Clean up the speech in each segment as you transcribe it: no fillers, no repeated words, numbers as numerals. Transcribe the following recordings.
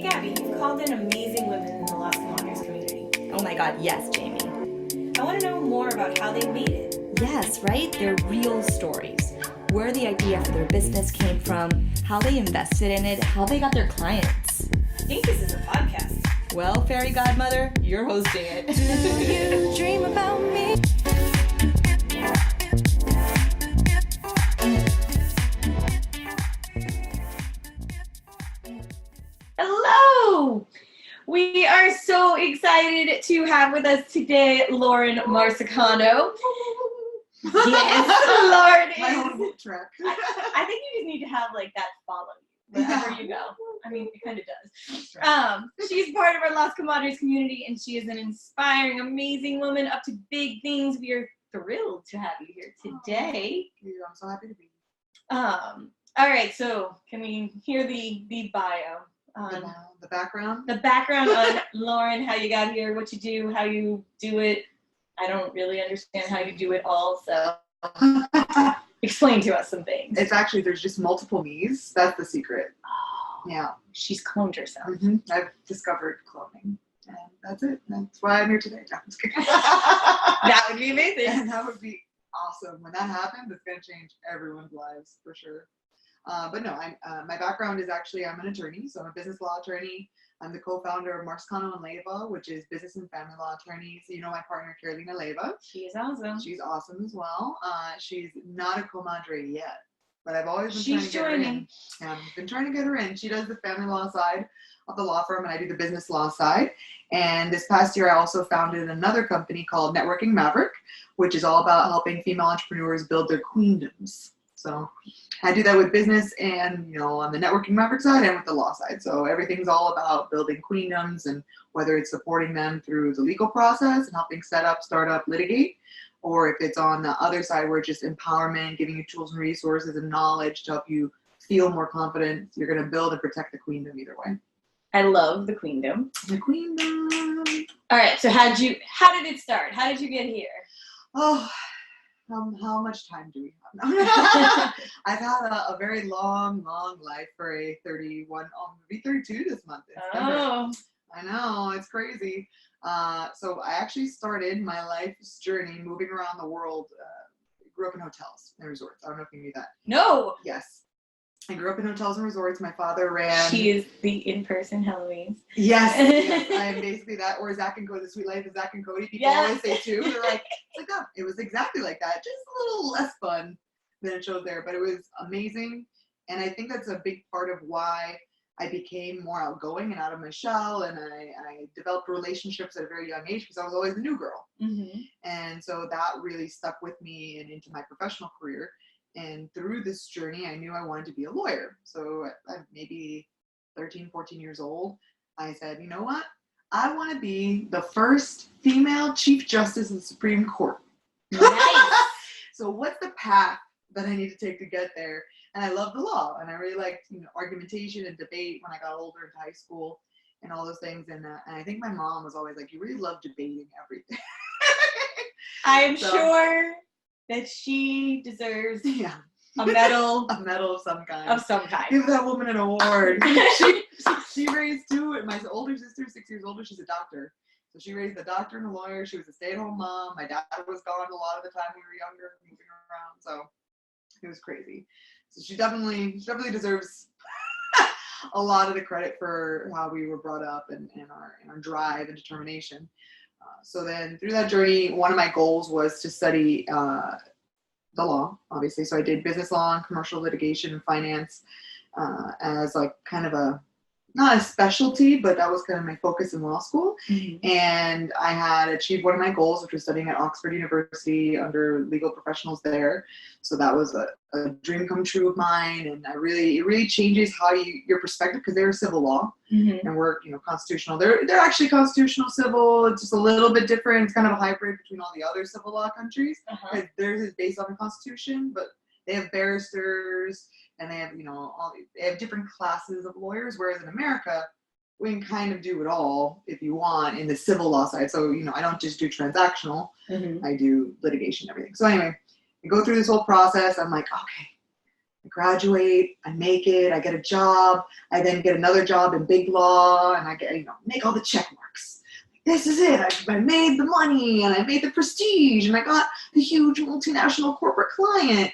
Gabby, you've called in amazing women in the Las Comadres community. Oh my god, yes, Jamie. I want to know more about how they made it. Yes, right? They're real stories. Where the idea for their business came from, how they invested in it, how they got their clients. I think this is a podcast. Well, fairy godmother, you're hosting it. Do you dream about me? Hello! We are so excited to have with us today Lauren Marsicano. Yes, Lauren is. My own book track. I think you just need to have like that follow you wherever you go. I mean, it kind of does. She's part of our Las Comadres community, and she is an inspiring, amazing woman up to big things. We are thrilled to have you here today. I'm so happy to be All right, so can we hear the bio? here. The background. The background on Lauren, how you got here, what you do, how you do it. I don't really understand how you do it all, so explain to us some things. It's actually, there's just multiple me's. That's the secret. Oh, Yeah. she's cloned herself. I've discovered cloning. And that's it. That's why I'm here today. No, I'm just kidding. That would be amazing. And that would be awesome. When that happens, it's going to change everyone's lives for sure. But no, my background is actually, I'm an attorney. So I'm a business law attorney. I'm the co-founder of Marsicano and Leyva, which is business and family law attorneys. You know my partner, Carolina Leyva. She is awesome. She's awesome as well. She's not a Comandre yet, but I've always been She's trying to get her joining. in. I've been trying to get her in. She does the family law side of the law firm, and I do the business law side. And this past year, I also founded another company called Networking Maverick, which is all about helping female entrepreneurs build their queendoms. So I do that with business and, on the Networking Maverick side and with the law side. So everything's all about building queendoms, and whether it's supporting them through the legal process and helping set up, start up, litigate, or if it's on the other side where it's just empowerment, giving you tools and resources and knowledge to help you feel more confident. You're going to build and protect the queendom either way. I love the queendom. The queendom. All right, so how did it start? How did you get here? Oh, how much time do we have? I've had a very long life for a 31, maybe 32 this month. Oh. I know, it's crazy. So I actually started my life's journey moving around the world. Grew up in hotels and resorts. I don't know if you knew that. No. Yes. I grew up in hotels and resorts. My father ran. She is the in-person Heloise. Yes, yes. I am basically that, or Zach and Cody, the sweet life of Zach and Cody. People always say too. They're like, oh, it was exactly like that. Just a little less fun than it showed there, but it was amazing. And I think that's a big part of why I became more outgoing and out of my shell. And I developed relationships at a very young age because I was always the new girl. Mm-hmm. And so that really stuck with me and into my professional career. And through this journey, I knew I wanted to be a lawyer. So at maybe 13, 14 years old, I said, you know what? I want to be the first female Chief Justice of the Supreme Court. Nice. So what's the path that I need to take to get there? And I love the law. And I really liked argumentation and debate when I got older into high school and all those things. And I think my mom was always like, you really love debating everything. I'm sure that she deserves a medal. A medal of some kind. Of some kind. Give that woman an award. She raised two. My older sister, 6 years older, she's a doctor. So she raised a doctor and a lawyer. She was a stay-at-home mom. My dad was gone a lot of the time we were younger, moving around. So it was crazy. So she definitely deserves a lot of the credit for how we were brought up and our drive and determination. So then through that journey, one of my goals was to study the law, obviously. So I did business law and commercial litigation and finance as like kind of not a specialty, but that was kind of my focus in law school. Mm-hmm. And I had achieved one of my goals, which was studying at Oxford University under legal professionals there. So that was a dream come true of mine. And it really changes how your perspective, because they're civil law. Mm-hmm. And we're, constitutional. They're actually constitutional civil. It's just a little bit different. It's kind of a hybrid between all the other civil law countries. Uh-huh. Theirs is based on the Constitution, but they have barristers and they have, they have different classes of lawyers. Whereas in America, we can kind of do it all if you want in the civil law side. So, I don't just do transactional. Mm-hmm. I do litigation and everything. So anyway, I go through this whole process. I'm like, okay, I graduate, I make it, I get a job, I then get another job in big law, and I get, make all the check marks. This is it. I made the money, and I made the prestige, and I got the huge multinational corporate client.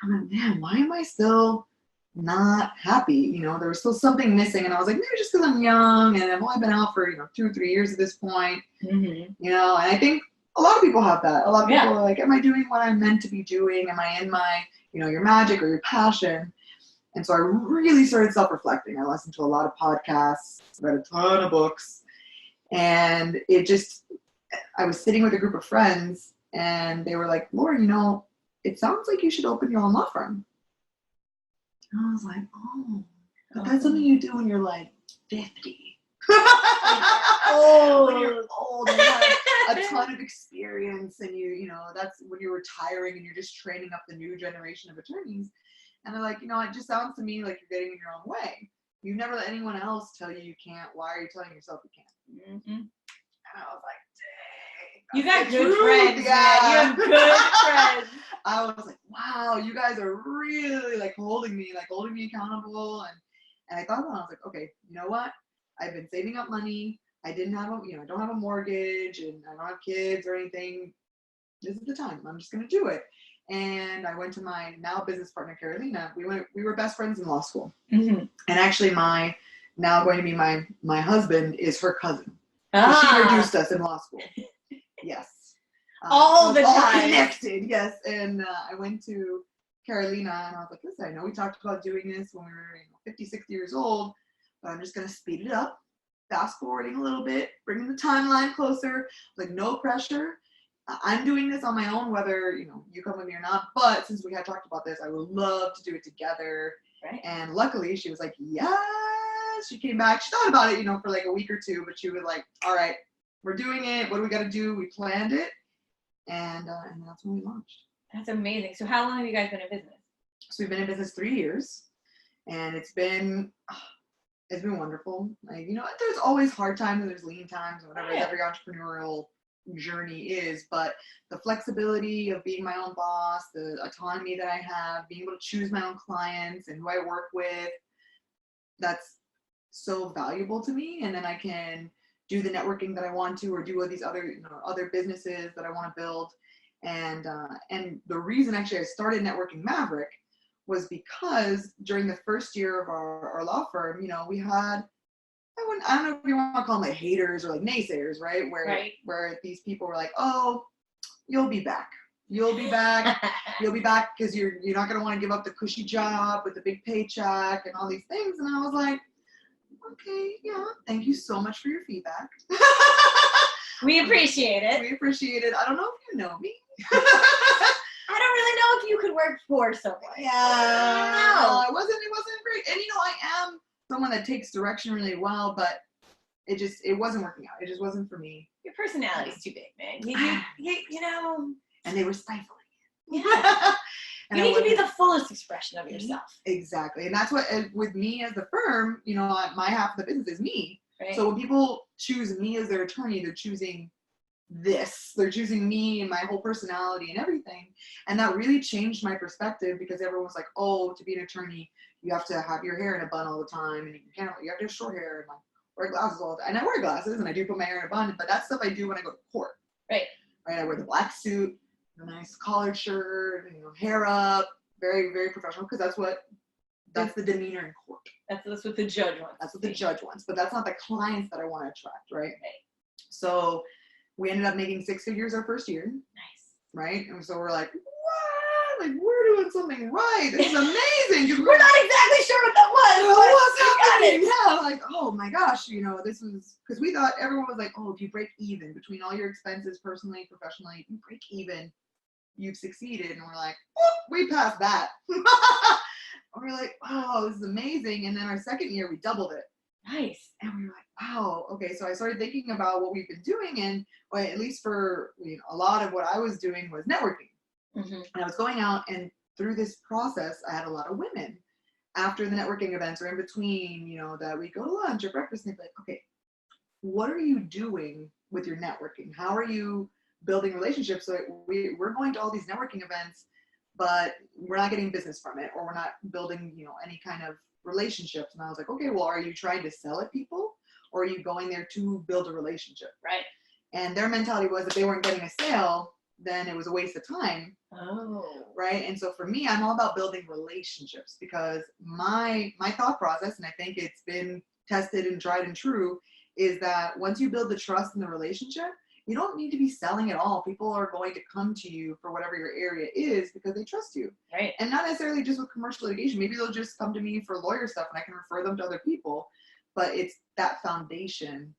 I'm like, man, why am I still not happy? There was still something missing, and I was like, maybe just because I'm young, and I've only been out for 2 or 3 years at this point. And I think a lot of people have that. A lot of people are like, am I doing what I'm meant to be doing? Am I in my, your magic or your passion? And so I really started self-reflecting. I listened to a lot of podcasts, read a ton of books, and I was sitting with a group of friends, and they were like, Laura, it sounds like you should open your own law firm. And I was like, oh, but that's something you do when you're like 50. When you're old and have a ton of experience, and that's when you're retiring and you're just training up the new generation of attorneys. And they're like, it just sounds to me like you're getting in your own way. You never let anyone else tell you you can't. Why are you telling yourself you can't? And I was like, dang. You got good friends. Yeah. You have good friends. I was like, wow, you guys are really holding me accountable. And I thought, I was like, okay, you know what? I've been saving up money. I don't have a mortgage, and I don't have kids or anything. This is the time. I'm just going to do it. And I went to my now business partner, Carolina. We were best friends in law school. And actually my now going to be my husband is her cousin. So she introduced us in law school. Yes. All the time. All connected, yes. And I went to Carolina, and I was like, listen, I know we talked about doing this when we were 50, 60 years old, but I'm just going to speed it up, fast forwarding a little bit, bringing the timeline closer, no pressure. I'm doing this on my own, whether, you come with me or not, but since we had talked about this, I would love to do it together. Right. And luckily she was like, yes. She came back. She thought about it, for a week or two, but she was like, all right, we're doing it. What do we got to do? We planned it. And that's when we launched. That's amazing. So how long have you guys been in business? So we've been in business 3 years, and it's been wonderful. There's always hard times and there's lean times, or whatever every entrepreneurial journey is, but the flexibility of being my own boss, the autonomy that I have, being able to choose my own clients and who I work with, that's so valuable to me. And then I can do the networking that I want to, or do all these other businesses that I want to build. And the reason actually I started Networking Maverick was because during the first year of our law firm, we had, I don't know if you want to call them haters or naysayers, right? Where these people were like, oh, you'll be back. You'll be back because you're not going to want to give up the cushy job with the big paycheck and all these things. And I was like, okay, yeah, thank you so much for your feedback. We appreciate it. We appreciate it. I don't know if you know me. I don't really know if you could work for someone. Yeah. I It wasn't great. And I am someone that takes direction really well, but it wasn't working out. It just wasn't for me. Your personality's too big, man. And they were stifling. Yeah. You need to be the fullest expression of yourself. Exactly. And that's what, with me as the firm, my half of the business is me. Right. So when people choose me as their attorney, they're choosing this. They're choosing me and my whole personality and everything. And that really changed my perspective, because everyone was like, oh, to be an attorney, you have to have your hair in a bun all the time, and you have to have short hair, and wear glasses all the time. And I wear glasses, and I do put my hair in a bun, but that's stuff I do when I go to court. Right. I wear the black suit, a nice collared shirt, hair up, very, very professional, because that's the demeanor in court. That's what the judge wants. That's what the judge wants, but that's not the clients that I want to attract, right? Right. So we ended up making 6 figures our first year. Nice. Right? And so we're like, what? We're doing something right. This is amazing. We're not exactly sure what that was. What's happening? Yeah, oh my gosh, this was, because we thought everyone was like, oh, if you break even between all your expenses, personally, professionally, if you break even, you've succeeded. And we're like, oh, we passed that. We're like, oh, this is amazing. And then our second year, we doubled it. Nice. And we were like, wow, okay. So I started thinking about what we've been doing, and at least for a lot of what I was doing was networking. And I was going out, and through this process, I had a lot of women after the networking events or in between, that we go to lunch or breakfast, and they'd be like, okay, what are you doing with your networking? How are you building relationships? So we're going to all these networking events, but we're not getting business from it, or we're not building, any kind of relationships. And I was like, okay, well, are you trying to sell at people, or are you going there to build a relationship? Right. And their mentality was if they weren't getting a sale, then it was a waste of time. Oh. Right. And so for me, I'm all about building relationships, because my thought process, and I think it's been tested and tried and true, is that once you build the trust in the relationship, you don't need to be selling at all. People are going to come to you for whatever your area is because they trust you. Right. And not necessarily just with commercial litigation. Maybe they'll just come to me for lawyer stuff and I can refer them to other people. But it's that foundation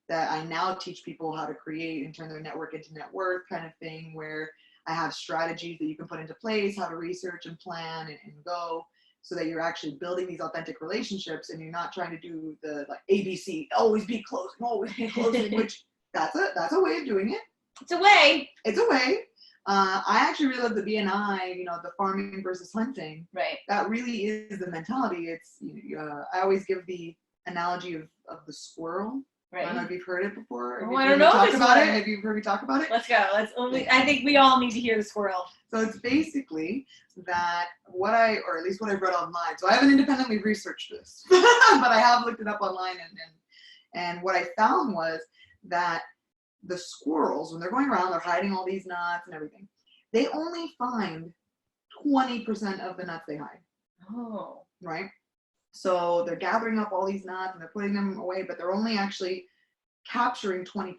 that I now teach people how to create and turn their network into net worth kind of thing, where I have strategies that you can put into place, how to research and plan and go, so that you're actually building these authentic relationships, and you're not trying to do the ABC, always be closing, which that's a way of doing it. It's a way. It's a way. I actually really love the BNI, the farming versus hunting. Right. That really is the mentality. It's, I always give the analogy of the squirrel. Right. I don't know if you've heard it before. Oh, I don't know talk this about one. it. Have you heard me talk about it? Let's go. I think we all need to hear the squirrel. So it's basically that or at least what I've read online. So I haven't independently researched this, but I have looked it up online, and what I found was that the squirrels, when they're going around, they're hiding all these nuts and everything. They only find 20% of the nuts they hide. Oh. Right? So they're gathering up all these nuts and they're putting them away, but they're only actually capturing 20%.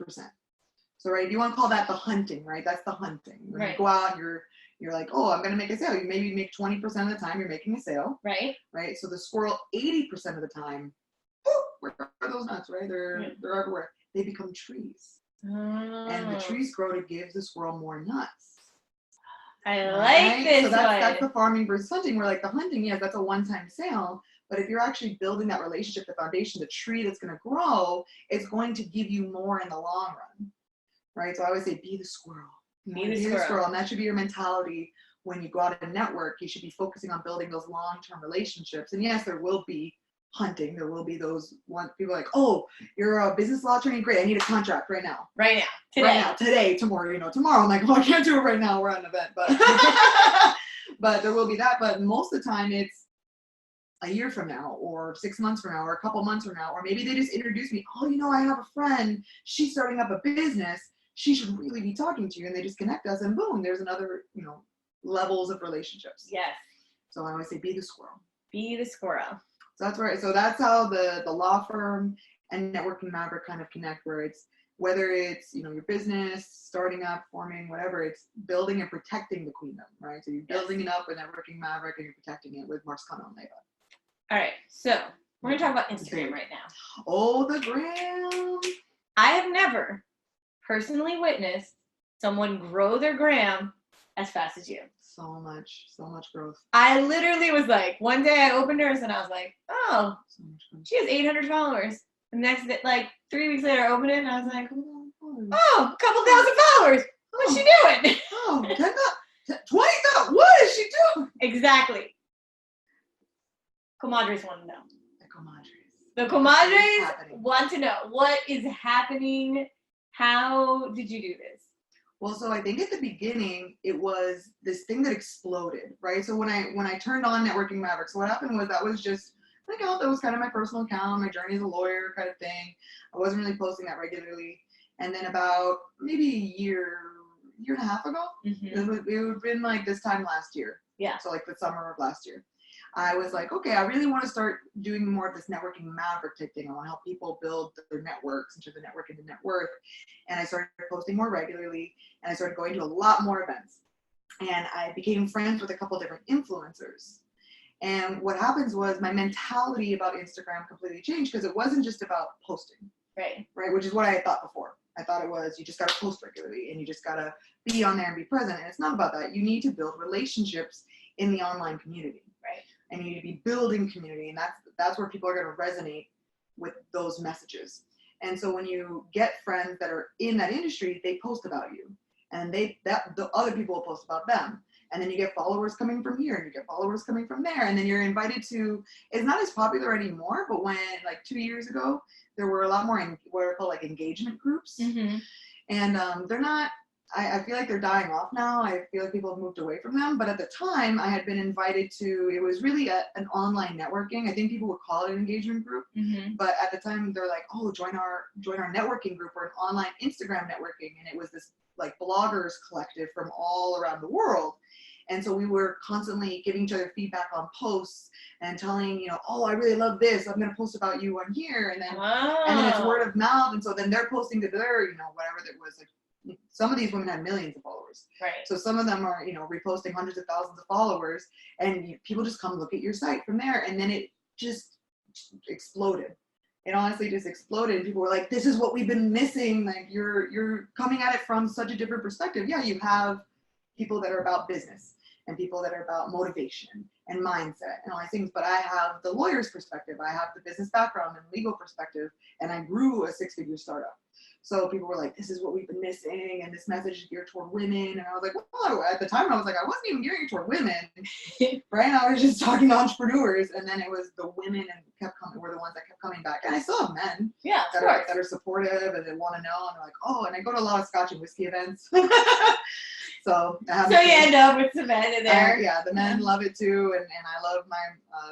So, right, you want to call that the hunting, right? That's the hunting. When right. you go out and you're like, oh, I'm going to make a sale. You maybe make 20% of the time you're making a sale. Right. Right. So the squirrel, 80% of the time, where are those nuts, right? They're everywhere. They become trees. Oh. And the trees grow to give the squirrel more nuts. I like this. So that's the farming versus hunting, where like the hunting, yes, that's a one-time sale. But if you're actually building that relationship, the foundation, the tree that's going to grow, it's going to give you more in the long run. Right? So I always say, be the squirrel. Be the squirrel. And that should be your mentality when you go out and network. You should be focusing on building those long-term relationships. And yes, there will be hunting. There will be those one people like, oh, you're a business law attorney. Great. I need a contract right now. Right now. Today. Right now. Today. Tomorrow. Tomorrow. I'm like, oh, I can't do it right now. We're at an event. But but there will be that. But most of the time it's a year from now, or 6 months from now, or a couple months from now, or maybe they just introduce me. Oh, I have a friend. She's starting up a business. She should really be talking to you. And they just connect us, and boom, there's another, levels of relationships. Yes. So I always say, be the squirrel. Be the squirrel. So that's right. So that's how the law firm and Networking Maverick kind of connect, where it's, whether it's, your business, starting up, forming, whatever, it's building and protecting the queendom, right? So you're building it up with Networking Maverick, and you're protecting it with Marsicano and Leva. All right. So we're going to talk about Instagram right now. Oh, the gram. I have never personally witnessed someone grow their gram as fast as you. So much growth. I literally was like, one day I opened hers and I was like, oh, So much growth. she has 800 followers. The next day, like 3 weeks later, I opened it and I was like, oh, a couple thousand followers. What's she doing? Oh, 20,000. What is she doing? Exactly. Comadres want to know. The Comadres. The Comadres want to know what is happening. How did you do this? Well, so I think at the beginning it was this thing that exploded, right? So when I turned on Networking Maverick, so what happened was that was just an account that was kind of my personal account, my journey as a lawyer kind of thing. I wasn't really posting that regularly. And then about maybe a year and a half ago, it would have been like this time last year. Yeah. So like the summer of last year. I was like, okay, I really want to start doing more of this Networking Maverick type thing. I want to help people build their networks and turn the network into net worth. And I started posting more regularly, and I started going to a lot more events. And I became friends with a couple different influencers. And what happens was my mentality about Instagram completely changed, because it wasn't just about posting. Right. Which is what I had thought before. I thought it was, you just got to post regularly and you just got to be on there and be present. And it's not about that. You need to build relationships in the online community. Right. And you need to be building community, and that's where people are going to resonate with those messages. And so when you get friends that are in that industry, they post about you, and the other people will post about them, and then you get followers coming from here, and you get followers coming from there, and then you're invited to. It's not as popular anymore, but when like 2 years ago, there were a lot more what are called like engagement groups, and they're not I feel like they're dying off now. I feel like people have moved away from them. But at the time, I had been invited to, it was really an online networking. I think people would call it an engagement group. Mm-hmm. But at the time, they're like, oh, join our networking group or an online Instagram networking. And it was this like bloggers collective from all around the world. And so we were constantly giving each other feedback on posts and telling, you know, oh, I really love this. I'm going to post about you on here. And then it's word of mouth. And so then they're posting to their, you know, whatever that was. Like, some of these women had millions of followers. Right. So some of them are, you know, reposting hundreds of thousands of followers, and people just come look at your site from there. And then it just exploded. It honestly just exploded. People were like, this is what we've been missing. Like, you're coming at it from such a different perspective. Yeah, you have people that are about business and people that are about motivation and mindset and all these things. But I have the lawyer's perspective. I have the business background and legal perspective. And I grew a 6-figure startup. So people were like, this is what we've been missing. And this message is geared toward women. And I was like, well, at the time I was like, I wasn't even gearing it toward women. Right? I was just talking to entrepreneurs. And then it was the women were the ones that kept coming back. And I still have men that are supportive and they want to know. And they're like, oh, and I go to a lot of Scotch and whiskey events. So you end up with some men in there. Yeah, the men love it too. And I love my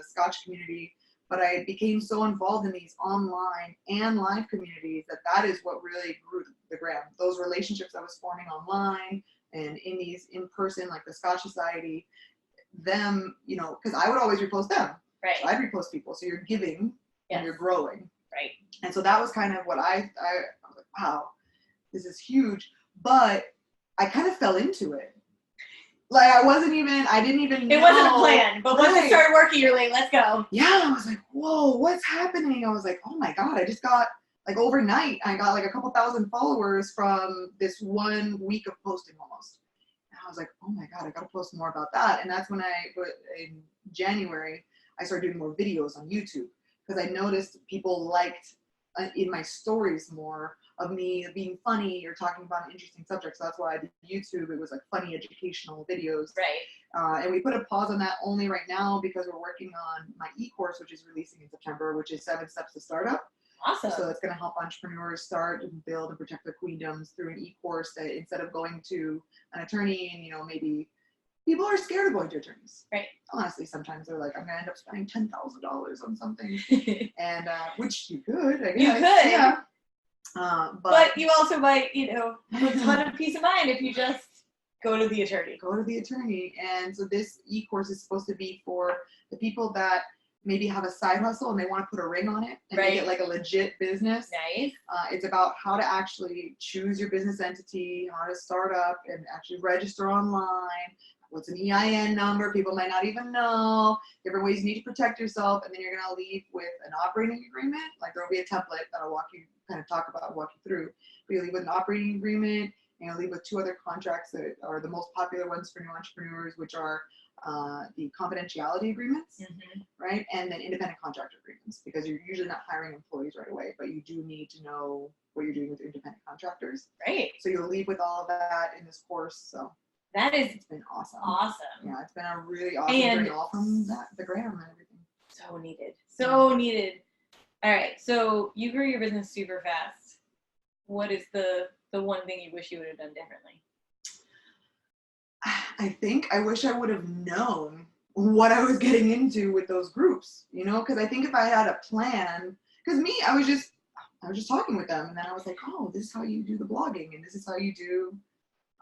Scotch community. But I became so involved in these online and live communities that is what really grew the gram. Those relationships I was forming online and in these in person, like the Scotch Society, them, you know, because I would always repost them. Right. So I'd repost people. So you're giving and you're growing. Right. And so that was kind of what I was like, wow, this is huge. But I kind of fell into it. Like I didn't even know. It wasn't a plan, but once it started working, you're like, let's go. Yeah, I was like, whoa, what's happening? I was like, oh my God, I just got, like overnight, I got like a couple thousand followers from this 1 week of posting almost. And I was like, oh my God, I got to post more about that. And that's when in January, I started doing more videos on YouTube because I noticed people liked in my stories more of me being funny or talking about an interesting subject. So that's why I did YouTube. It was like funny educational videos. Right. And we put a pause on that only right now because we're working on my e-course, which is releasing in September, which is 7 Steps to Startup. Awesome. So it's going to help entrepreneurs start and build and protect their queendoms through an e-course that instead of going to an attorney and, you know, maybe people are scared of going to attorneys. Right. Honestly, sometimes they're like, I'm going to end up spending $10,000 on something. And which you could, I guess. You could. Yeah. But you also might, you know, have a ton of peace of mind if you just go to the attorney. Go to the attorney. And so this e-course is supposed to be for the people that maybe have a side hustle and they want to put a ring on it and make it like a legit business. Nice. It's about how to actually choose your business entity, how to start up and actually register online. What's an EIN number? People might not even know. Different ways you need to protect yourself. And then you're going to leave with an operating agreement. Like there'll be a template that I'll walk you through. But you leave with an operating agreement and you'll leave with 2 other contracts that are the most popular ones for new entrepreneurs, which are the confidentiality agreements, right? And then independent contractor agreements, because you're usually not hiring employees right away, but you do need to know what you're doing with your independent contractors. Right. So you'll leave with all of that in this course. So it's been awesome. Yeah, it's been a really awesome journey, all from the gram and everything. So needed. So needed. All right. So you grew your business super fast. What is the one thing you wish you would have done differently? I think I wish I would have known what I was getting into with those groups, you know, because I think if I had a plan, because I was just talking with them and then I was like, oh, this is how you do the blogging and this is how you do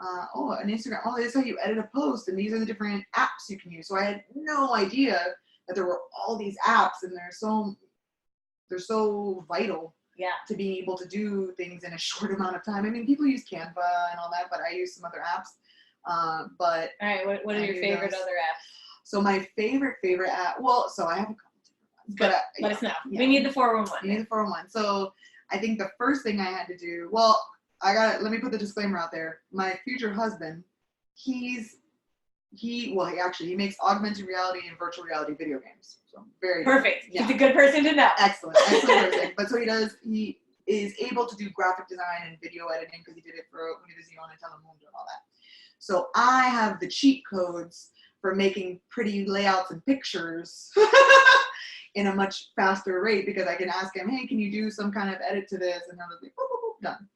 an Instagram. Oh, this is how you edit a post and these are the different apps you can use. So I had no idea that there were all these apps and they're so vital to being able to do things in a short amount of time. I mean, people use Canva and all that, but I use some other apps. But all right, what are your favorite other apps? So my favorite app, so I have a couple different ones, but let us know. Yeah. We need the 411. We need the 411. So I think the first thing I had to do, let me put the disclaimer out there. My future husband, he makes augmented reality and virtual reality video games. So very perfect. Yeah. He's a good person to know. Excellent person. But so he is able to do graphic design and video editing because he did it for Univision and Telemundo and all that. So I have the cheat codes for making pretty layouts and pictures in a much faster rate because I can ask him, hey, can you do some kind of edit to this? And he'll be boop, boop, boop, done.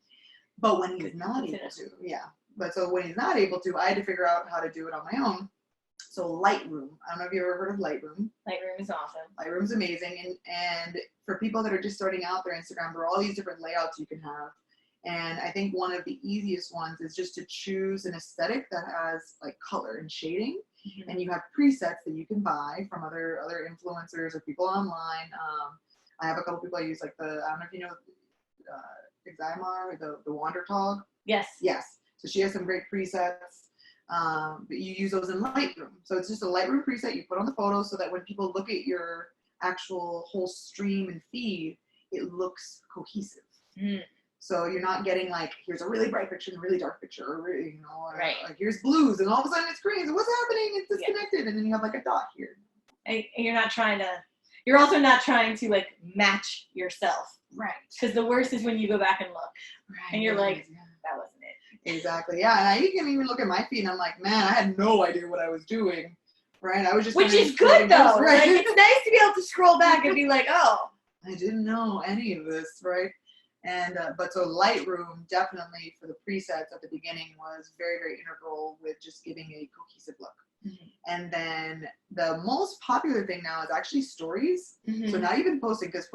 But when he's not able to, But so when he's not able to, I had to figure out how to do it on my own. So Lightroom. I don't know if you ever heard of Lightroom. Lightroom is awesome. Lightroom's amazing. And for people that are just starting out their Instagram, there are all these different layouts you can have. And I think one of the easiest ones is just to choose an aesthetic that has like color and shading. Mm-hmm. And you have presets that you can buy from other influencers or people online. I have a couple people I use, like I don't know if you know Eximar, the Wander Tog. Yes. Yes. So she has some great presets. But you use those in Lightroom. So it's just a Lightroom preset you put on the photo so that when people look at your actual whole stream and feed, it looks cohesive. Mm. So you're not getting like, here's a really bright picture and a really dark picture, or really, you know, right. Like here's blues and all of a sudden it's green. So what's happening? It's disconnected. Yeah. And then you have like a dot here. And you're also not trying to like match yourself. Right. Because the worst is when you go back and look. Right. And you're like, that wasn't it. Exactly. Yeah. And I can even look at my feed and I'm like, man, I had no idea what I was doing. Right. I was just. Which is good though. Right. Like, it's nice to be able to scroll back and be like, oh. I didn't know any of this. Right. And, but so Lightroom definitely for the presets at the beginning was very, very integral with just giving a cohesive look. Mm-hmm. And then the most popular thing now is actually stories. Mm-hmm. So not even posting, because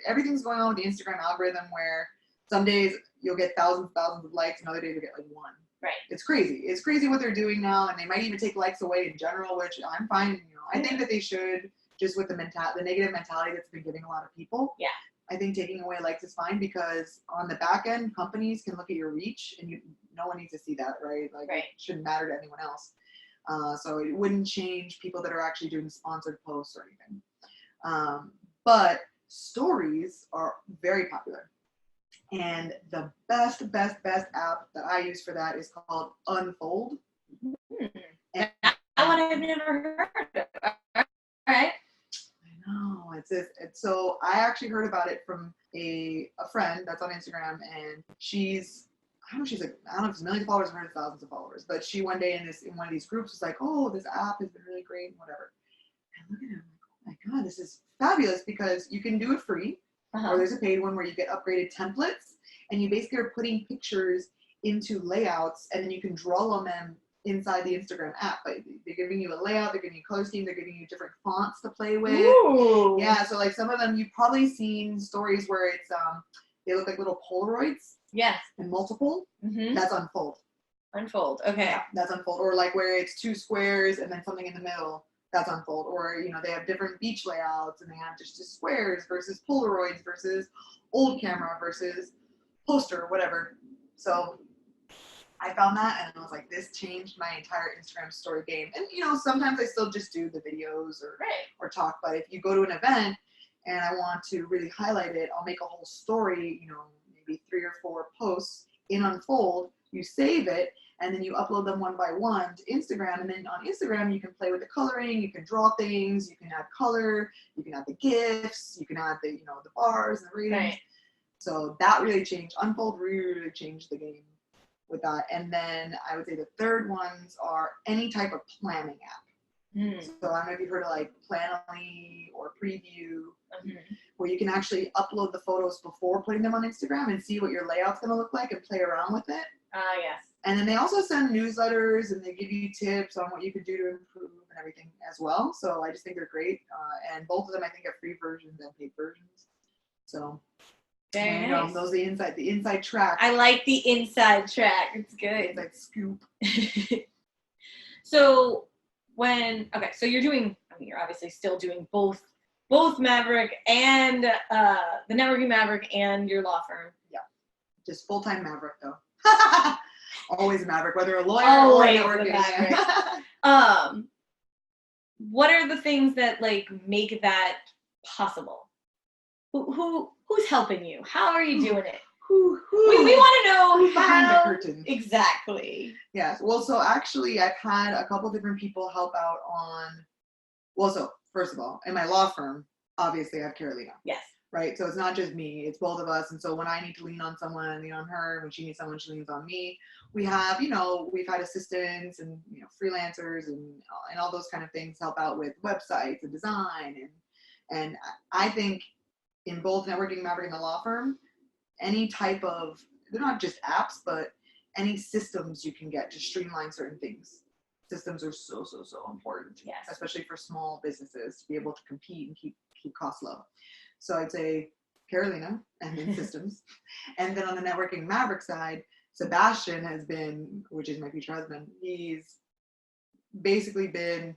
everything's going on with the Instagram algorithm where some days you'll get thousands of likes and other days you'll get like one. Right. It's crazy. It's crazy what they're doing now. And they might even take likes away in general, which I'm fine. You know, I think that they should, just with the negative mentality that's been getting a lot of people. Yeah. I think taking away likes is fine because on the back end, companies can look at your reach and no one needs to see that, right? Like right. It shouldn't matter to anyone else. So it wouldn't change people that are actually doing sponsored posts or anything. But stories are very popular. And the best app that I use for that is called Unfold. Mm-hmm. And that one I've never heard of. All right. No, so I actually heard about it from a friend that's on Instagram, and I don't know if it's millions of followers or hundreds of thousands of followers, but she one day in one of these groups was like, oh, this app has been really great and whatever. And look at it, I'm like, oh my God, this is fabulous because you can do it free, or there's a paid one where you get upgraded templates, and you basically are putting pictures into layouts, and then you can draw on them inside the Instagram app. Like they're giving you a layout, they're giving you color scheme, they're giving you different fonts to play with. Ooh. Yeah, so like some of them you've probably seen stories where it's they look like little Polaroids. Yes. And multiple. Mm-hmm. That's Unfold. Unfold. Okay. Yeah, that's Unfold. Or like where it's two squares and then something in the middle. That's Unfold. Or they have different beach layouts and they have just squares versus Polaroids versus old camera versus poster or whatever. So I found that and I was like, this changed my entire Instagram story game. And sometimes I still just do the videos or talk, but if you go to an event and I want to really highlight it, I'll make a whole story, maybe 3 or 4 posts in Unfold. You save it and then you upload them one by one to Instagram, and then on Instagram you can play with the coloring, you can draw things, you can add color, you can add the GIFs, you can add the the bars and the ratings. Right. So that really changed. Unfold really changed the game with that. And then I would say the third ones are any type of planning app. Mm. So I don't know if you've heard of like Planoly or Preview, where you can actually upload the photos before putting them on Instagram and see what your layout's going to look like and play around with it. Yes. And then they also send newsletters and they give you tips on what you can do to improve and everything as well. So I just think they're great. And both of them I think have free versions and paid versions. So very nice. Those are the inside track. I like the inside track. It's good. Inside scoop. So you're obviously still doing both Maverick and the Networking Maverick and your law firm. Yeah. Just full-time Maverick though. Always Maverick, whether a lawyer or a networking. What are the things that like make that possible? Who's helping you? How are you doing it? We want to know behind the curtain. Exactly. Yes. Well, so actually I've had a couple different people help out so first of all, in my law firm, obviously I have Carolina. Yes. Right. So it's not just me, it's both of us. And so when I need to lean on someone, I lean on her. When she needs someone, she leans on me. We have, we've had assistants and, freelancers and all those kind of things help out with websites and design. And I think in both Networking Maverick and the law firm, any type of, they're not just apps, but any systems you can get to streamline certain things. Systems are so important, Yes. especially for small businesses to be able to compete and keep costs low. So I'd say Carolina and then systems. And then on the networking Maverick side, Sebastian has been, which is my future husband, he's basically been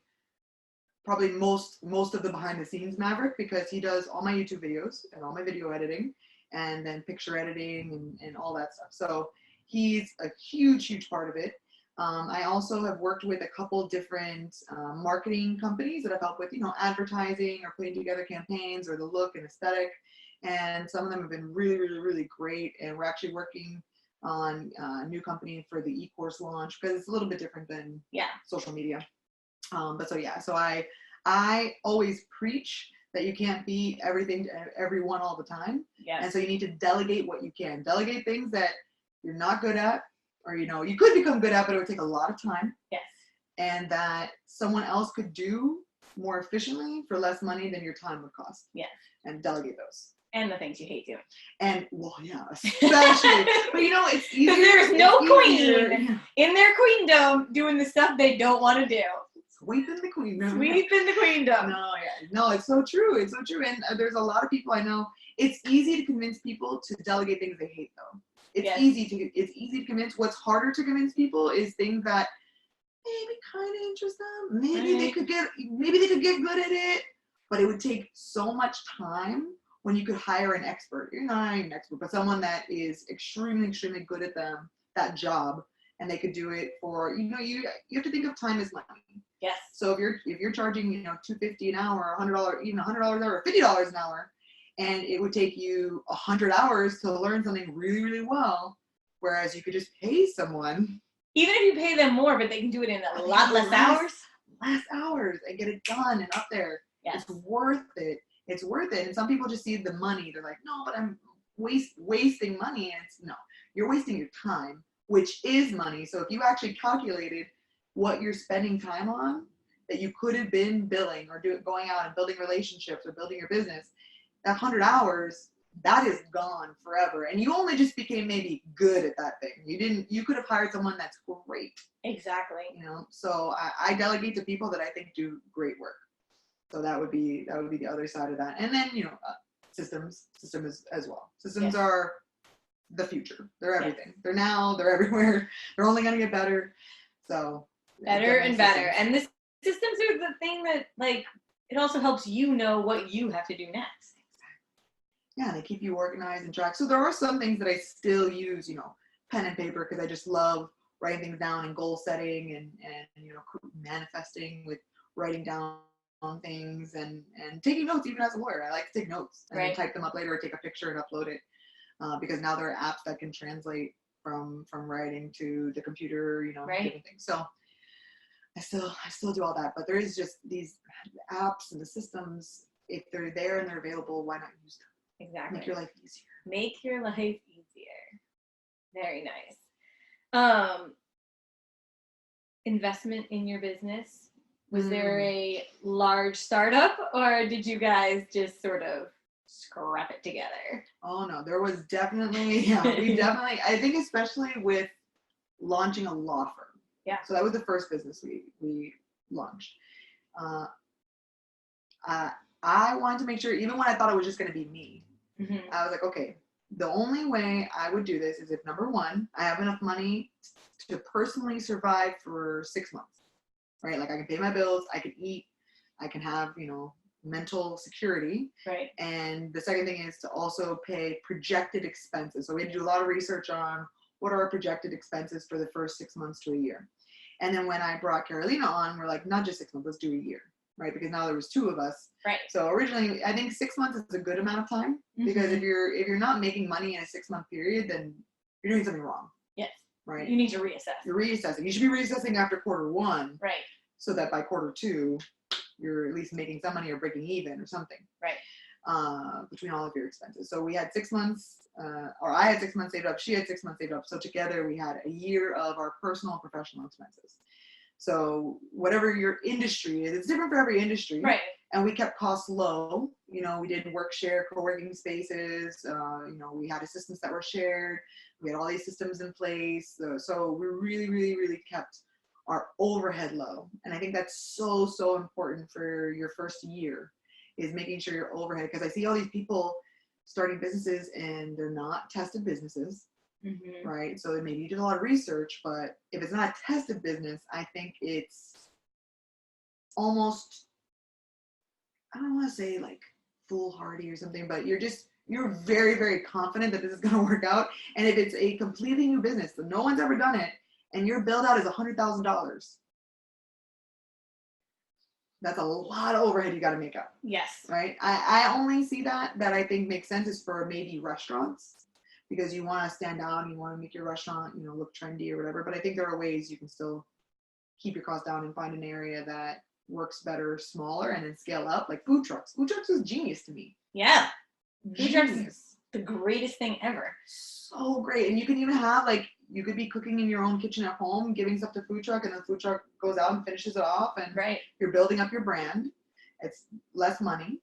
probably most of the behind the scenes Maverick, because he does all my YouTube videos and all my video editing and then picture editing and all that stuff. So he's a huge part of it. I also have worked with a couple different marketing companies that I've helped with, advertising or putting together campaigns or the look and aesthetic. And some of them have been really great. And we're actually working on a new company for the e-course launch, because it's a little bit different than social media. So I always preach that you can't be everything to everyone all the time. Yes. And so you need to delegate what you can. Delegate things that you're not good at, or you could become good at, but it would take a lot of time. Yes. And that someone else could do more efficiently for less money than your time would cost. Yes. And delegate those. And the things you hate doing. And especially. But it's easier. There's no easier. queen in their queendom doing the stuff they don't want to do. Sweep in the queendom. Sweep in the queendom. No, it's so true. It's so true. And there's a lot of people I know. It's easy to convince people to delegate things they hate, though. It's easy to convince. What's harder to convince people is things that maybe kind of interest them. Maybe they could get good at it, but it would take so much time when you could hire an expert. You're not an expert, but someone that is extremely good at that job, and they could do it for you have to think of time as money. Yes. So if you're charging $250 an hour, $100, even $100 an hour, $50 an hour, and it would take you 100 hours to learn something really well, whereas you could just pay someone. Even if you pay them more, but they can do it in a lot less hours. Less hours and get it done and up there. Yes. It's worth it. It's worth it. And some people just see the money. They're like, no, but I'm wasting money. And no, you're wasting your time, which is money. So if you actually calculated what you're spending time on that you could have been billing or going out and building relationships or building your business, that 100 hours, that is gone forever. And you only just became maybe good at that thing. You could have hired someone that's great. Exactly. So I delegate to people that I think do great work. So that would be the other side of that. And then, systems as well. Systems are the future. They're everything. They're now, they're everywhere. They're only going to get better. So better and better. And the systems are the thing that it also helps you know what you have to do next. Yeah, they keep you organized and track. So there are some things that I still use, pen and paper, because I just love writing things down and goal setting and manifesting with writing down things and taking notes. Even as a lawyer, I like to take notes and then type them up later or take a picture and upload it, because now there are apps that can translate from writing to the computer, different things. So I still do all that, but there is just these apps and the systems. If they're there and they're available, why not use them? Exactly. Make your life easier. Make your life easier. Very nice. Investment in your business. Was there a large startup, or did you guys just sort of scrap it together? Oh no, there was definitely, I think especially with launching a law firm. Yeah. So that was the first business we launched. I wanted to make sure, even when I thought it was just going to be me, I was like, okay, the only way I would do this is if, number one, I have enough money to personally survive for 6 months, right? Like I can pay my bills, I can eat, I can have, mental security. Right. And the second thing is to also pay projected expenses. So we had to do a lot of research on what are our projected expenses for the first 6 months to a year. And then when I brought Carolina on, we're like, not just 6 months, let's do a year. Right, because now there was two of us. Right. So originally, I think 6 months is a good amount of time, because if you're not making money in a 6 month period, then you're doing something wrong. Yes. Right. You need to reassess. You're reassessing. You should be reassessing after quarter one. Right. So that by quarter two, you're at least making some money or breaking even or something. Right. Between all of your expenses. So we had 6 months, or I had 6 months saved up. She had 6 months saved up. So together we had a year of our personal and professional expenses. So whatever your industry is, it's different for every industry. Right. And we kept costs low. You know, we did work share co-working spaces. You know, we had assistants that were shared. We had all these systems in place. So we really, really, really kept our overhead low. And I think that's so, so important for your first year, is making sure your overhead, because I see all these people starting businesses and they're not tested businesses, right? So maybe you did a lot of research, but if it's not a tested business, I think it's almost, I don't want to say like foolhardy or something, but you're very, very confident that this is going to work out. And if it's a completely new business that no one's ever done it, and your build out is $100,000, that's a lot of overhead you got to make up. Yes. Right. I only see that I think makes sense is for maybe restaurants, because you want to stand out and you want to make your restaurant, you know, look trendy or whatever. But I think there are ways you can still keep your costs down and find an area that works better, smaller, and then scale up. Like food trucks. Food trucks was genius to me. Yeah. Food trucks Genius. is the greatest thing ever. So great. And you can even have, like, you could be cooking in your own kitchen at home, giving stuff to food truck, and the food truck goes out and finishes it off, and you're building up your brand. It's less money,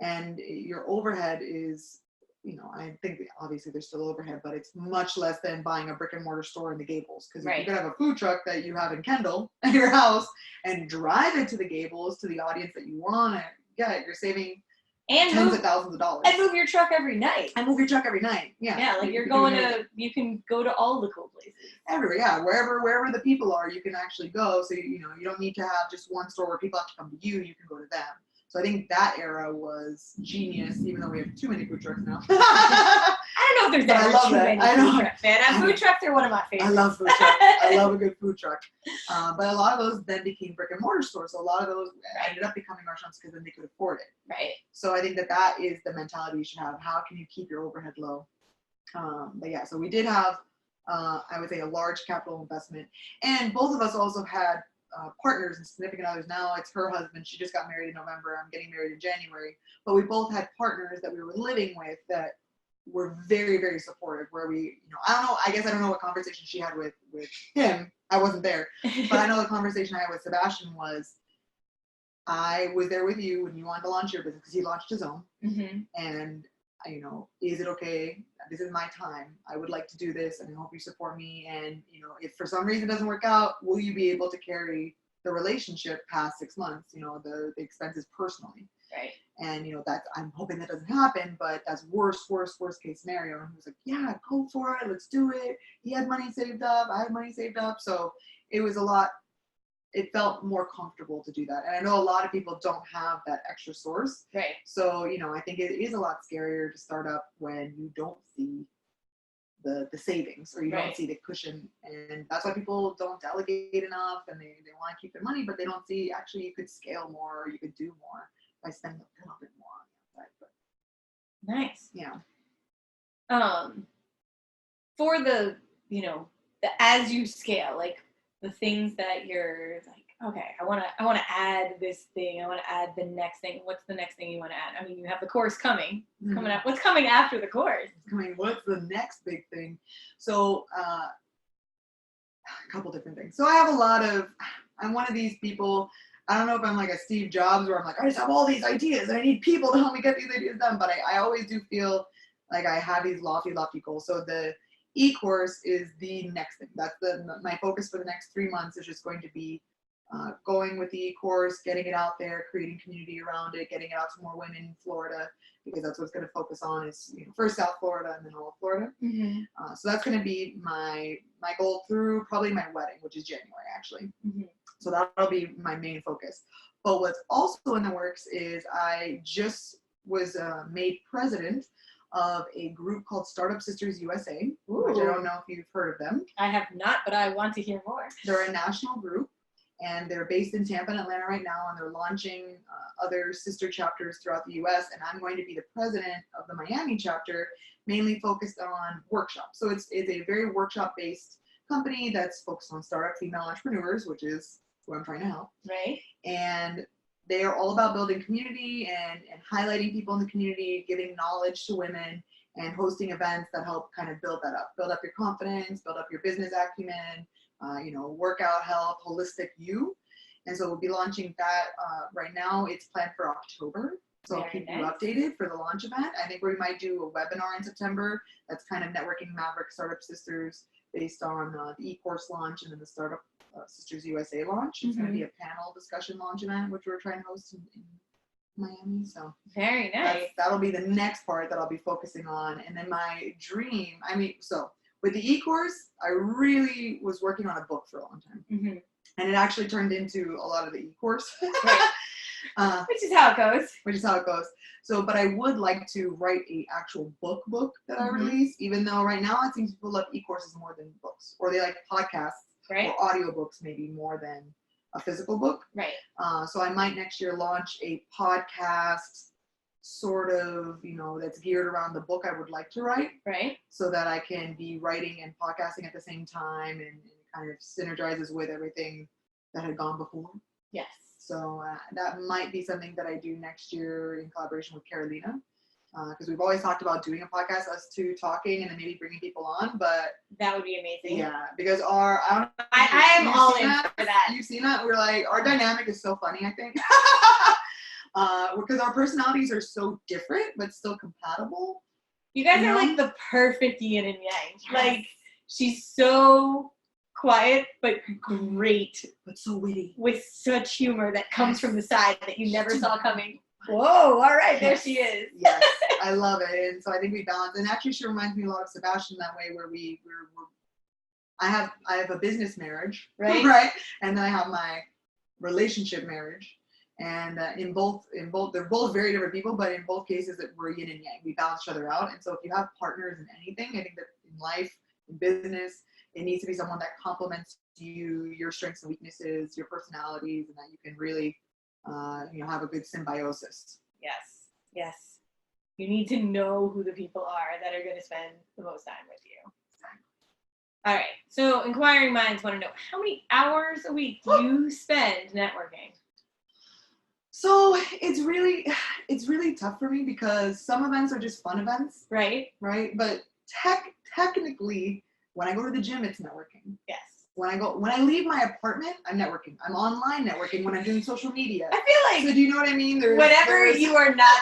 and your overhead is, you know, I think obviously there's still overhead, but it's much less than buying a brick and mortar store in the Gables. Because if you could have a food truck that you have in Kendall at your house and drive it to the Gables to the audience that you want to get, you're saving tens of thousands of dollars. And move your truck every night. Yeah. Yeah, like you can go to all the cool places. Everywhere, yeah. Wherever the people are, you can actually go. So, you know, you don't need to have just one store where people have to come to you. You can go to them. So I think that era was genius, even though we have too many food trucks now. I don't know if there's ever too many food trucks, man. Food trucks are one of my favorites. I love food trucks. I love a good food truck. But a lot of those then became brick and mortar stores. So a lot of those ended up becoming restaurants because then they could afford it. Right. So I think that is the mentality you should have. How can you keep your overhead low? But yeah, so we did have, I would say, a large capital investment. And both of us also had partners and significant others. Now it's her husband. She just got married in November. I'm getting married in January. But we both had partners that we were living with that were very, very supportive, where we, you know, I don't know what conversation she had with him. I wasn't there. But I know the conversation I had with Sebastian was, I was there with you when you wanted to launch your business, because he launched his own. And, you know, is it okay? This is my time. I would like to do this, and I hope you support me. And, you know, if for some reason it doesn't work out, will you be able to carry the relationship past 6 months, you know, the expenses personally? Right. And, you know, I'm hoping that doesn't happen, but that's worst case scenario. And he was like, yeah, go for it. Let's do it. He had money saved up. I had money saved up. So it was it felt more comfortable to do that. And I know a lot of people don't have that extra source. Right. So, you know, I think it is a lot scarier to start up when you don't see the savings, or you don't see the cushion. And that's why people don't delegate enough, and they want to keep their money, but they don't see actually you could scale more, or you could do more by spending a little bit more on the outside. But nice. Yeah. For the, you know, as you scale, like the things that you're like, okay, I want to add this thing. I want to add the next thing. What's the next thing you want to add? I mean, you have the course coming up. What's coming after the course? What's the next big thing? So, a couple different things. So I'm one of these people. I don't know if I'm like a Steve Jobs, where I'm like, I just have all these ideas and I need people to help me get these ideas done. But I always do feel like I have these lofty goals. So the e-course is the next thing. That's my focus for the next 3 months is just going to be going with the e-course, getting it out there, creating community around it, getting it out to more women in Florida, because that's what it's going to focus on is, you know, first South Florida and then all of Florida. So that's going to be my goal through probably my wedding, which is January actually. So that'll be my main focus. But what's also in the works is I just was made president of a group called Startup Sisters USA, which I don't know if you've heard of them. I have not, but I want to hear more. They're a national group, and they're based in Tampa and Atlanta right now, and they're launching other sister chapters throughout the U.S., and I'm going to be the president of the Miami chapter, mainly focused on workshops. So it's a very workshop-based company that's focused on startup female entrepreneurs, which is who I'm trying to help. Right. And they are all about building community and highlighting people in the community, giving knowledge to women, and hosting events that help kind of build up your confidence, build up your business acumen, you know, workout, health, holistic you. And so we'll be launching that right now. It's planned for October. So I'll keep you updated for the launch event. I think we might do a webinar in September. That's kind of Networking Maverick Startup Sisters based on the e-course launch and then the Startup Sisters USA launch. It's going to be a panel discussion launch event, which we're trying to host in Miami. So very nice. That'll be the next part that I'll be focusing on. And then my dream, so with the e-course, I really was working on a book for a long time. And it actually turned into a lot of the e-course. Right. Which is how it goes. So, but I would like to write a actual book that I release, even though right now it seems people love e-courses more than books, or they like podcasts or audiobooks maybe more than a physical book. Right. So I might next year launch a podcast sort of, that's geared around the book I would like to write. Right. So that I can be writing and podcasting at the same time, and it kind of synergizes with everything that had gone before. Yes. So that might be something that I do next year in collaboration with Carolina, because we've always talked about doing a podcast, us two talking, and then maybe bringing people on. But that would be amazing. Yeah, because I am all in for that. You've seen that? We're like, our dynamic is so funny, I think, because our personalities are so different but still compatible. You guys are like the perfect yin and yang. Yes. Like, she's so quiet, but great. But so witty. With such humor that comes from the side that you never saw coming. Whoa, all right, there she is. Yes, I love it. And so I think we balance. And actually she reminds me a lot of Sebastian that way, where I have a business marriage, right? Right? And then I have my relationship marriage. And in both, they're both very different people, but in both cases that we're yin and yang. We balance each other out. And so if you have partners in anything, I think that in life, in business, it needs to be someone that complements you, your strengths and weaknesses, your personalities, and that you can really, have a good symbiosis. Yes. You need to know who the people are that are going to spend the most time with you. All right. So inquiring minds want to know, how many hours a week do you spend networking? So it's really tough for me because some events are just fun events. Right. But technically, when I go to the gym, it's networking. Yes. When I leave my apartment, I'm networking. I'm online networking when I'm doing social media. I feel like, so do you know what I mean? Whenever you are not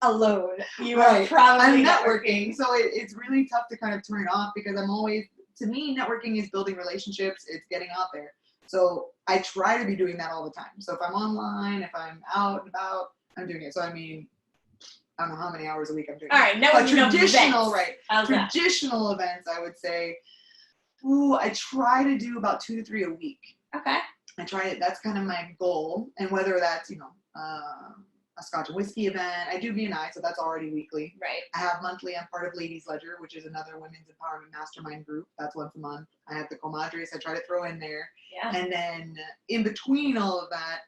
alone, you are probably I'm networking. So it's really tough to kind of turn it off, because to me, networking is building relationships. It's getting out there. So I try to be doing that all the time. So if I'm online, if I'm out and about, I'm doing it. So I don't know how many hours a week I'm doing. All right, networking traditional, events. Traditional events, I would say, I try to do about 2 to 3 a week. Okay. I try it. That's kind of my goal. And whether that's, a Scotch and whiskey event, I do B&I, so that's already weekly. Right. I have monthly. I'm part of Ladies Ledger, which is another women's empowerment mastermind group. That's once a month. I have the Comadres. I try to throw in there. Yeah. And then in between all of that,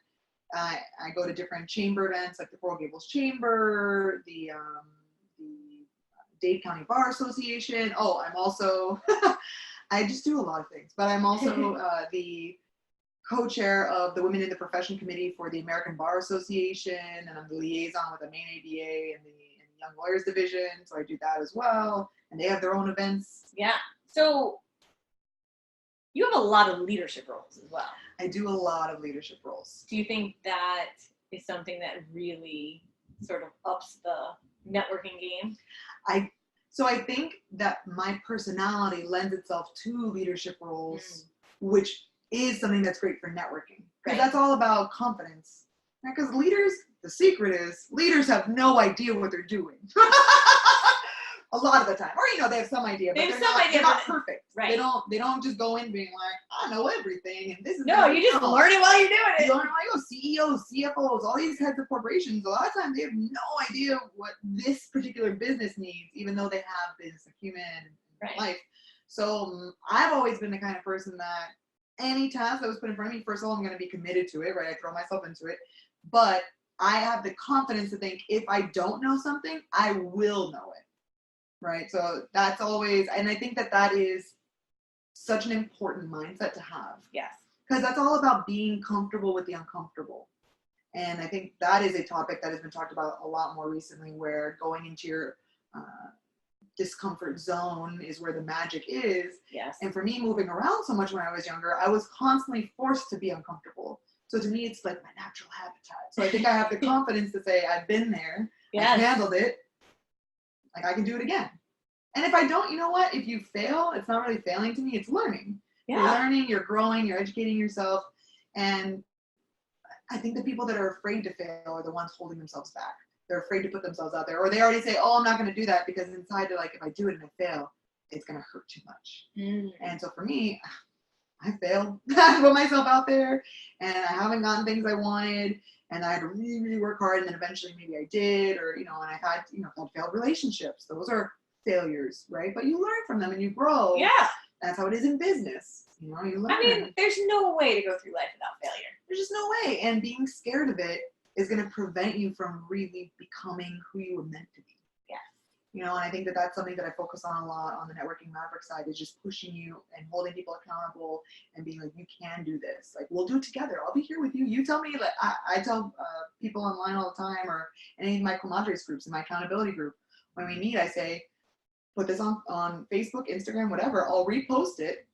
I go to different chamber events, like the Coral Gables Chamber, the Dade County Bar Association. Oh, I'm also, I just do a lot of things, but I'm also the co-chair of the Women in the Profession Committee for the American Bar Association, and I'm the liaison with the Maine ABA and the Young Lawyers Division, so I do that as well, and they have their own events. Yeah. So you have a lot of leadership roles as well. I do a lot of leadership roles. Do you think that is something that really sort of ups the networking game? So I think that my personality lends itself to leadership roles, which is something that's great for networking. Because that's all about confidence. Because leaders, the secret is, leaders have no idea what they're doing. A lot of the time. Or, they have some idea, but they're not perfect. Right. They don't just go in being like, I know everything, and this is you just learn it while you're doing it. You learn like, CEOs, CFOs, all these heads of corporations, a lot of times they have no idea what this particular business needs, even though they have business acumen and life. So I've always been the kind of person that any task that was put in front of me, first of all, I'm going to be committed to it, right? I throw myself into it. But I have the confidence to think if I don't know something, I will know it, right? So that's always, and I think that is such an important mindset to have. Yes. Because that's all about being comfortable with the uncomfortable. And I think that is a topic that has been talked about a lot more recently, where going into your discomfort zone is where the magic is. Yes. And for me, moving around so much when I was younger, I was constantly forced to be uncomfortable. So to me, it's like my natural habitat. So I think I have the confidence to say I've been there, Yes. I've handled it, like I can do it again. And if I don't, you know what? If you fail, it's not really failing to me, it's learning. Yeah. You're learning, you're growing, you're educating yourself. And I think the people that are afraid to fail are the ones holding themselves back. They're afraid to put themselves out there. Or they already say, oh, I'm not going to do that, because inside they're like, if I do it and I fail, it's going to hurt too much. And so for me, I failed. I put myself out there and I haven't gotten things I wanted. And I had to really, really work hard. And then eventually maybe I did, or, and I've had, had failed relationships. Those are failures, right? But you learn from them and you grow. Yeah. That's how it is in business. You learn. I mean, there's no way to go through life without failure. There's just no way. And being scared of it is going to prevent you from really becoming who you were meant to be. Yeah. And I think that that's something that I focus on a lot on the Networking Maverick side, is just pushing you and holding people accountable and being like, you can do this. Like, we'll do it together. I'll be here with you. You tell me. Like, I tell people online all the time, or any of my Comadres groups, in my accountability group, when we meet, I say, put this on Facebook, Instagram, whatever. I'll repost it.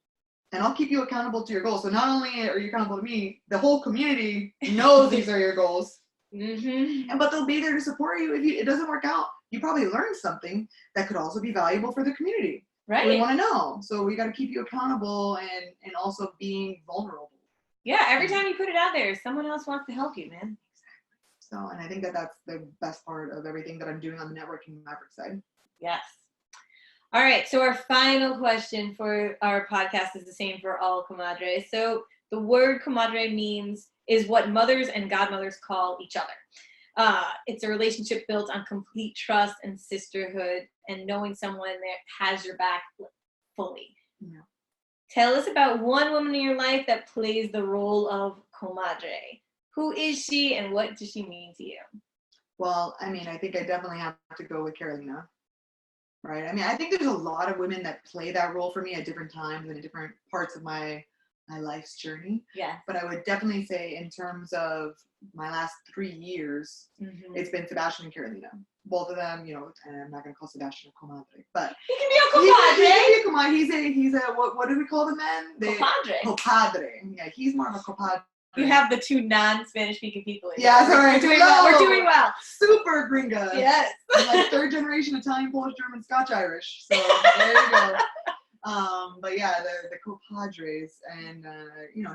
And I'll keep you accountable to your goals. So not only are you accountable to me, the whole community knows these are your goals. But they'll be there to support you. If it doesn't work out, you probably learned something that could also be valuable for the community. Right. We want to know. So we got to keep you accountable and also being vulnerable. Yeah, every time you put it out there, someone else wants to help you, man. So, and I think that that's the best part of everything that I'm doing on the Networking Maverick side. Yes. All right, so our final question for our podcast is the same for all comadres. So the word comadre is what mothers and godmothers call each other. It's a relationship built on complete trust and sisterhood and knowing someone that has your back fully. Yeah. Tell us about one woman in your life that plays the role of comadre. Who is she and what does she mean to you? Well, I mean, I think I definitely have to go with Carolina. Right. I mean, I think there's a lot of women that play that role for me at different times and at different parts of my life's journey. Yeah. But I would definitely say, in terms of my last 3 years, it's been Sebastian and Carolina. Both of them, and I'm not going to call Sebastian a comadre, but he can be a comadre. He can be a comadre. He's a what do we call the men? Compadre. Compadre. Yeah, he's more of a compadre. You have the two non-Spanish speaking people. Yeah, sorry. We're doing well. Super gringa. Yes. I'm like 3rd generation Italian, Polish, German, Scotch, Irish. So there you go. But yeah, the compadres, and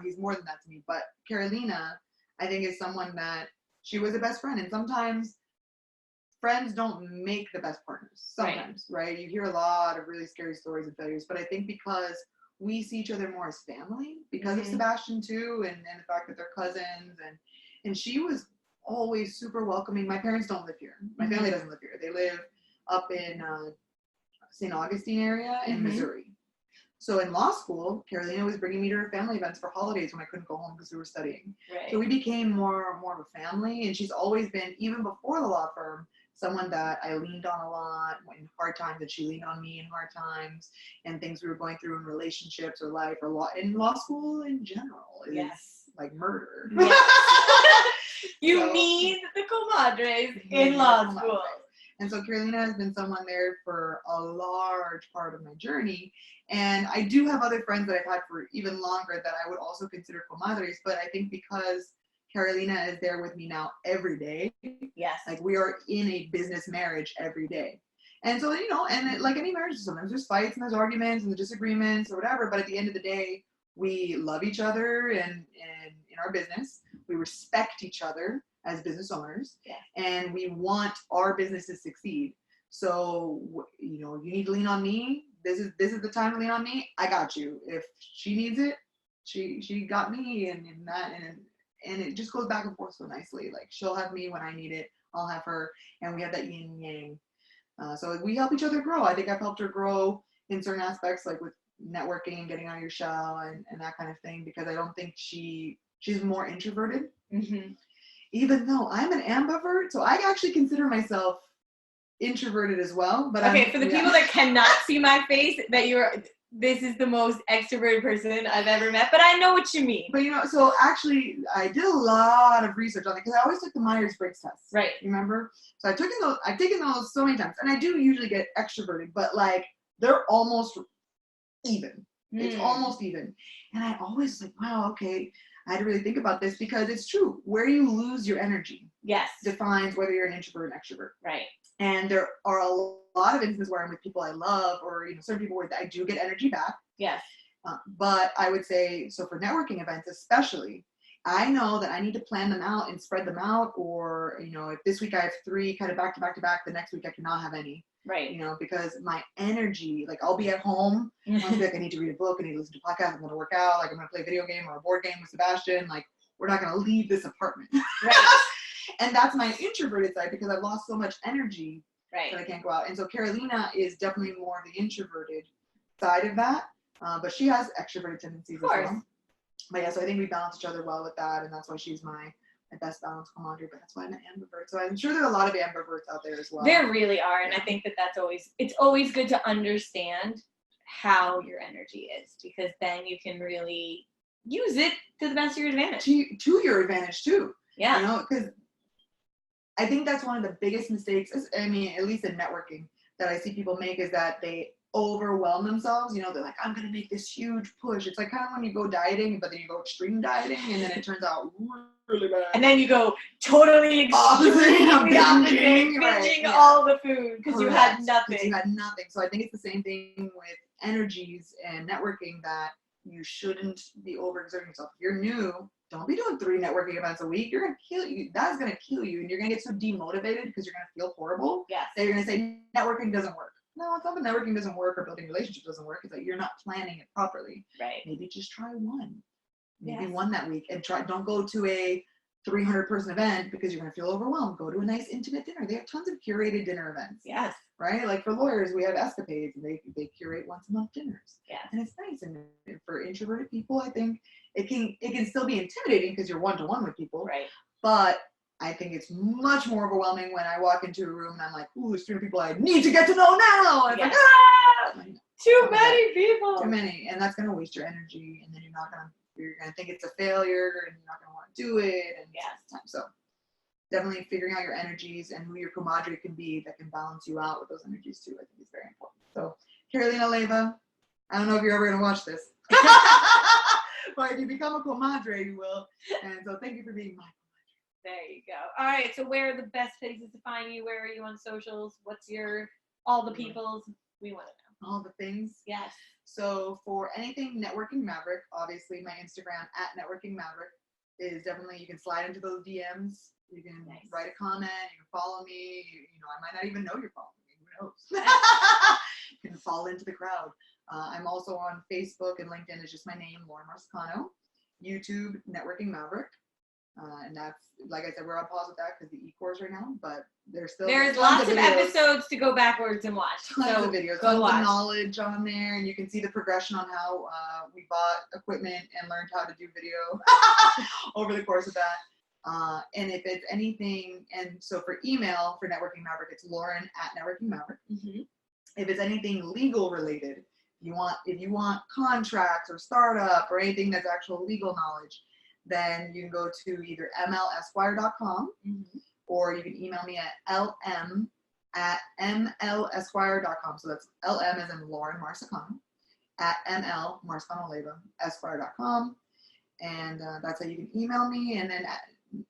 he's more than that to me. But Carolina, I think, is someone that she was a best friend, and sometimes friends don't make the best partners. Sometimes, right? You hear a lot of really scary stories of failures, but I think because we see each other more as family, because of Sebastian too, and the fact that they're cousins, and she was always super welcoming. My parents don't live here. My family doesn't live here. They live up in St. Augustine area in Missouri. So in law school, Carolina was bringing me to her family events for holidays when I couldn't go home because we were studying. Right. So we became more of a family, and she's always been, even before the law firm, someone that I leaned on a lot in hard times, and she leaned on me in hard times, and things we were going through in relationships or life or law. In law school in general is like murder. Yes. You need the comadres in law school. And so Carolina has been someone there for a large part of my journey. And I do have other friends that I've had for even longer that I would also consider comadres, but I think because Carolina is there with me now every day. Yes. Like, we are in a business marriage every day. And so, like any marriage, sometimes there's fights and there's arguments and the disagreements or whatever, but at the end of the day, we love each other and in our business. We respect each other as business owners, and we want our business to succeed. So, you need to lean on me. This is the time to lean on me. I got you. If she needs it, she got me, and it just goes back and forth so nicely. Like, she'll have me when I need it. I'll have her, and we have that yin yang. So we help each other grow. I think I've helped her grow in certain aspects, like with networking, getting out of your shell, and that kind of thing, because I don't think she's more introverted. Even though I'm an ambivert, so I actually consider myself introverted as well. But for the people that cannot see my face, this is the most extroverted person I've ever met, but I know what you mean. But so actually, I did a lot of research on it because I always took the Myers-Briggs test. Right. Remember? So I've taken those so many times, and I do usually get extroverted, but like they're almost even. It's almost even. And I always like, wow, okay. I had to really think about this because it's true. Where you lose your energy Yes. defines whether you're an introvert or an extrovert. Right. And there are a lot of instances where I'm with people I love, or certain people where I do get energy back. Yes. But I would say, so for networking events especially, I know that I need to plan them out and spread them out. Or, if this week I have 3 kind of back to back to back, the next week I cannot have any. Right. Because my energy, like I'll be at home, I'll be like, I need to read a book, I need to listen to a podcast, I'm going to work out, like I'm going to play a video game or a board game with Sebastian. Like, we're not going to leave this apartment. Right. And that's my introverted side because I've lost so much energy Right. that I can't go out. And so Carolina is definitely more the introverted side of that. But she has extroverted tendencies as well. But yeah, so I think we balance each other well with that. And that's why she's my best balanced commander. But that's why I'm an ambivert. So I'm sure there are a lot of ambiverts out there as well. There really are. And I think it's always good to understand how your energy is, because then you can really use it to the best of your advantage. To your advantage too. Yeah. Because I think that's one of the biggest mistakes, at least in networking, that I see people make, is that they overwhelm themselves. They're like, I'm going to make this huge push. It's like kind of when you go dieting, but then you go extreme dieting, and then it turns out really bad. And then you go totally extremely opposite, binging all the food because you had nothing. You had nothing. So I think it's the same thing with energies and networking, that you shouldn't be overexerting yourself. If you're new, don't be doing 3 networking events a week. You're going to kill you. That's going to kill you. And you're going to get so demotivated because you're going to feel horrible. Yes. That you're going to say networking doesn't work. No, it's not that networking doesn't work or building relationships doesn't work. It's that you're not planning it properly. Right. Maybe just try one. Maybe Yes. one that week, and don't go to a 300-person event because you're going to feel overwhelmed. Go to a nice intimate dinner. They have tons of curated dinner events. Yes. Right? Like for lawyers, we have escapades, and they curate once a month dinners. Yes. And it's nice. And for introverted people, I think it can still be intimidating because you're one-to-one with people. Right. But I think it's much more overwhelming when I walk into a room and I'm like, ooh, there's 3 people I need to get to know now. And it's like, too many people. Too many. And that's going to waste your energy. And then you're going to think it's a failure, and you're not going to want to do it. And yes. So definitely figuring out your energies and who your comadre can be that can balance you out with those energies too, I think is very important. So Carolina Leyva, I don't know if you're ever going to watch this, but if you become a comadre, you will. And so thank you for being my comadre. There you go. All right. So where are the best places to find you? Where are you on socials? What's your, all the peoples? We want to know. All the things. Yes. So for anything Networking Maverick, obviously my Instagram @Networking Maverick is definitely, you can slide into those DMs. You can write a comment. You can follow me. I might not even know you're following me. Who knows? You can fall into the crowd. I'm also on Facebook and LinkedIn. It's just my name, Lauren Marsicano. YouTube, Networking Maverick. And that's, like I said, we're on pause with that because the e-course right now, but there's lots of episodes to go backwards and watch. Tons of videos, tons of knowledge on there, and you can see the progression on how we bought equipment and learned how to do video over the course of that. And if it's anything, and so for email for Networking Maverick, it's Lauren @Networking Maverick. Mm-hmm. If it's anything legal related, if you want contracts or startup or anything that's actual legal knowledge, then you can go to either mlesquire.com, mm-hmm. or you can email me at lm@mlesquire.com. So that's LM as in Lauren Marsicano @mlmarsicano.esquire.com. And that's how you can email me. And then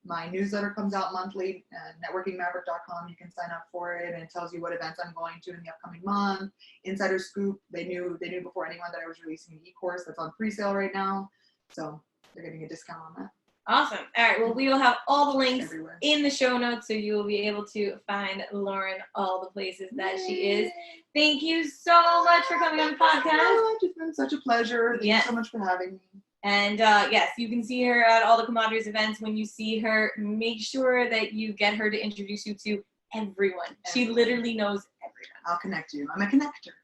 my newsletter comes out monthly, networkingmaverick.com. You can sign up for it, and it tells you what events I'm going to in the upcoming month. Insider scoop, they knew before anyone that I was releasing an e-course that's on pre-sale right now. So they're getting a discount on that. Awesome. All right. Well, we will have all the links everywhere in the show notes, so you will be able to find Lauren all the places that she is. Thank you so much for coming on the podcast. It's been such a pleasure. Thank you so much for having me. And yes, you can see her at all the Comadres events. When you see her, make sure that you get her to introduce you to everyone. She literally knows everyone. I'll connect you. I'm a connector.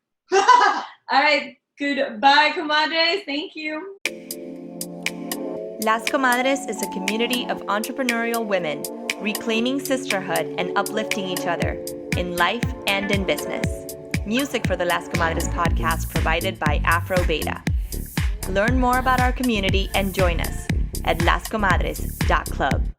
All right. Goodbye, Comadres. Thank you. Las Comadres is a community of entrepreneurial women reclaiming sisterhood and uplifting each other in life and in business. Music for the Las Comadres podcast provided by Afro Beta. Learn more about our community and join us at lascomadres.club.